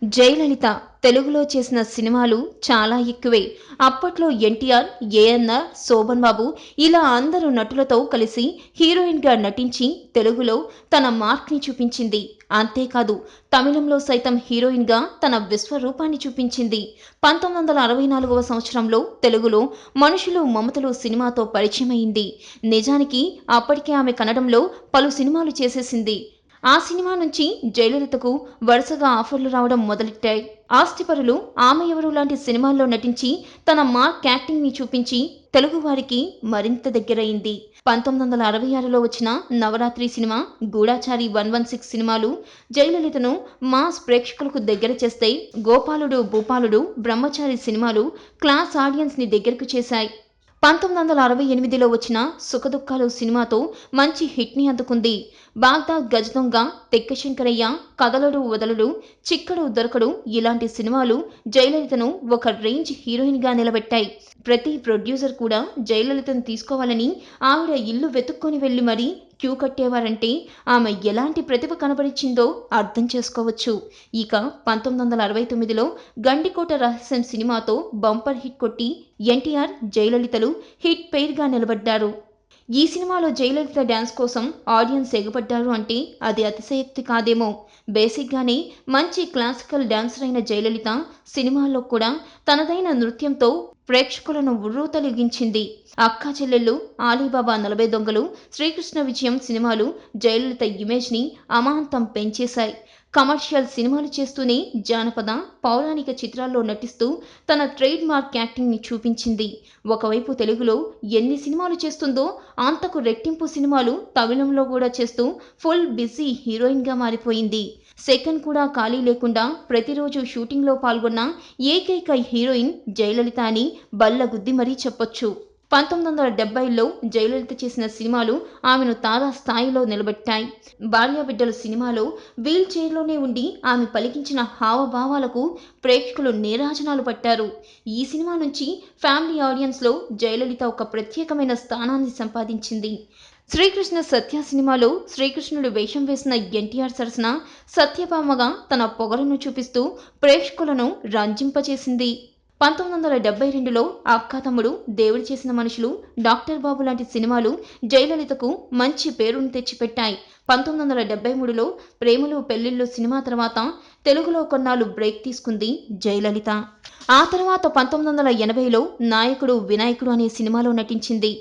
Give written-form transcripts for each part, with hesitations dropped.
జయలలిత తెలుగులో చేసిన సినిమాలు చాలా ఎక్కువే. అప్పట్లో ఎన్టీఆర్, ఏఎన్నార్, శోభన్ బాబు ఇలా అందరూ నటులతో కలిసి హీరోయిన్గా నటించి తెలుగులో తన మార్క్ని చూపించింది. అంతేకాదు తమిళంలో సైతం హీరోయిన్గా తన విశ్వరూపాన్ని చూపించింది. 1964వ సంవత్సరంలో తెలుగులో మనుషులు మమతలు సినిమాతో పరిచయమైంది. నిజానికి అప్పటికే ఆమె కన్నడంలో పలు సినిమాలు చేసేసింది. ఆ సినిమా నుంచి జయలలితకు వరుసగా ఆఫర్లు రావడం మొదలెట్టాయి. ఆస్తిపరులు, ఆమె ఎవరు లాంటి సినిమాల్లో నటించి తన మార్క్ యాక్టింగ్ ని చూపించి తెలుగువారికి మరింత దగ్గరైంది. 1966లో వచ్చిన నవరాత్రి సినిమా, గూఢాచారి 116 సినిమాలు జయలలితను మాస్ ప్రేక్షకులకు దగ్గర చేస్తే, గోపాలుడు భూపాలుడు, బ్రహ్మచారి సినిమాలు క్లాస్ ఆడియన్స్ ని దగ్గరకు చేశాయి. 1968లో వచ్చిన సుఖదుఖాలు సినిమాతో మంచి హిట్ ని అందుకుంది. బాగ్దాద్ గజదొంగ, తెక్కశంకరయ్య, కదలడు వదలడు, చిక్కడు దొరకడు ఇలాంటి సినిమాలు జయలలితను ఒక రేంజ్ హీరోయిన్ గా నిలబెట్టాయి. ప్రతి ప్రొడ్యూసర్ కూడా జయలలితను తీసుకోవాలని ఆవిడ ఇల్లు వెతుక్కొని వెళ్లి మరీ క్యూ కట్టేవారంటే ఆమె ఎలాంటి ప్రతిభ కనబరిచిందో అర్థం చేసుకోవచ్చు. ఇక 1969లో గండికోట రహస్యం సినిమాతో బంపర్ హిట్ కొట్టి ఎన్టీఆర్, జయలలితలు హిట్ పెయిర్ గా నిలబడ్డారు. ఈ సినిమాలో జయలలిత డ్యాన్స్ కోసం ఆడియన్స్ ఎగబడ్డారు అంటే అది అతిశయోక్తి కాదేమో. బేసిక్గానే మంచి క్లాసికల్ డాన్సర్ అయిన జయలలిత సినిమాల్లో కూడా తనదైన నృత్యంతో ప్రేక్షకులను ఉర్రూతలూగించింది. అక్కా చెల్లెళ్ళు, ఆలీబాబా 40 దొంగలు, శ్రీకృష్ణ విజయం సినిమాలు జయలలిత ఇమేజ్ ని అమాంతం పెంచేశాయి. కమర్షియల్ సినిమాలు చేస్తూనే జానపద, పౌరాణిక చిత్రాల్లో నటిస్తూ తన ట్రేడ్ మార్క్ యాక్టింగ్ ని చూపించింది. ఒకవైపు తెలుగులో ఎన్ని సినిమాలు చేస్తుందో అంతకు రెట్టింపు సినిమాలు తమిళంలో కూడా చేస్తూ ఫుల్ బిజీ హీరోయిన్ గా మారిపోయింది. సెకండ్ కూడా ఖాళీ లేకుండా ప్రతిరోజు షూటింగ్లో పాల్గొన్న ఏకైక హీరోయిన్ జయలలిత అని బల్లగుద్ది మరీ చెప్పొచ్చు. 1970లో జయలలిత చేసిన సినిమాలు ఆమెను తారా స్థాయిలో నిలబెట్టాయి. భార్యాబిడ్డలు సినిమాలో వీల్ చైర్లోనే ఉండి ఆమె పలికించిన హావభావాలకు ప్రేక్షకులు నీరాజనాలు పట్టారు. ఈ సినిమా నుంచి ఫ్యామిలీ ఆడియన్స్లో జయలలిత ఒక ప్రత్యేకమైన స్థానాన్ని సంపాదించింది. శ్రీకృష్ణ సత్య సినిమాలో శ్రీకృష్ణుడు వేషం వేసిన ఎన్టీఆర్ సరసన సత్యభామగా తన పొగరును చూపిస్తూ ప్రేక్షకులను రంజింపచేసింది. 1972లో అక్కా తమ్ముడు, దేవుడు చేసిన మనుషులు, డాక్టర్ బాబు లాంటి సినిమాలు జయలలితకు మంచి పేరును తెచ్చిపెట్టాయి. 1973లో ప్రేమలు పెళ్లిళ్ళు సినిమా తర్వాత తెలుగులో కొన్నాళ్ళు బ్రేక్ తీసుకుంది జయలలిత. ఆ తర్వాత 1980లో నాయకుడు వినాయకుడు అనే సినిమాలో నటించింది.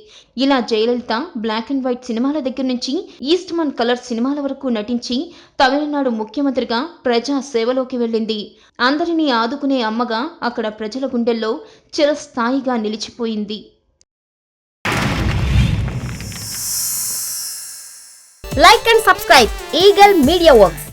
ఇలా జయలలిత బ్లాక్ అండ్ వైట్ సినిమాల దగ్గర నుంచి ఈస్ట్ మన్ కలర్ సినిమాల వరకు నటించి తమిళనాడు ముఖ్యమంత్రిగా ప్రజా సేవలోకి వెళ్ళింది. అందరినీ ఆదుకునే అమ్మగా అక్కడ ప్రజల గుండెల్లో చిరస్థాయిగా నిలిచిపోయింది. Like and subscribe Eagle Media Works.